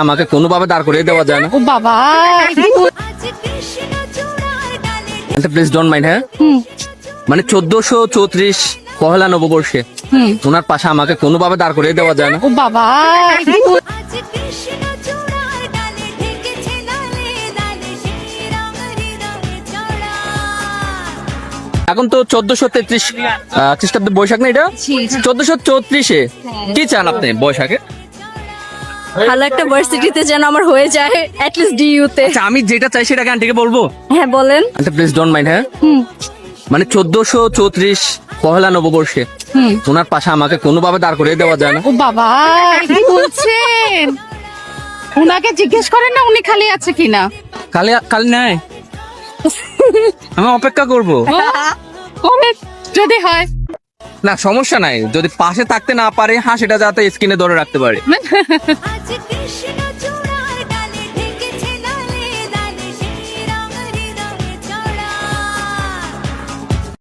আমাকে কোনোভাবে দাঁড় করিয়ে দেওয়া যায় না। ও বাবা, প্লিজ ডোন্ট মাইন্ড। হ্যাঁ, মানে 1434 পহেলা নববর্ষে ওনার পাশে আমাকে কোনোভাবে দাঁড় করিয়ে দেওয়া যায় না। ও বাবা, এখন তো 1433 খ্রিস্টাব্দে বৈশাখ না, এটা 1434-এ কি চান আপনি বৈশাখে? ভালো একটা ভার্সিটিতে যেন আমার হয়ে যায়, অ্যাটলিস্ট ডিইউ তে। আচ্ছা, আমি যেটা চাই সেটাকে আন্টিকে বলবো। হ্যাঁ বলেন। আচ্ছা প্লিজ ডোন্ট মাইন্ড। হ্যাঁ, মানে 1434 পহেলা নববর্ষে ওনার পাশে আমাকে কোনোভাবে দাঁড় করিয়ে দেওয়া যায় না। ও বাবা, কি বলছেন? উনাকে জিজ্ঞেস করেন না উনি খালি আছে কিনা। কাল নাই, আমি অপেক্ষা করব। কবে যদি হয়। না সমস্যা নাই, যদি পাশে থাকতে না পারে, হ্যাঁ সেটা যাতে স্ক্রিনে ধরে রাখতে পারে। আজ কৃষ্ণ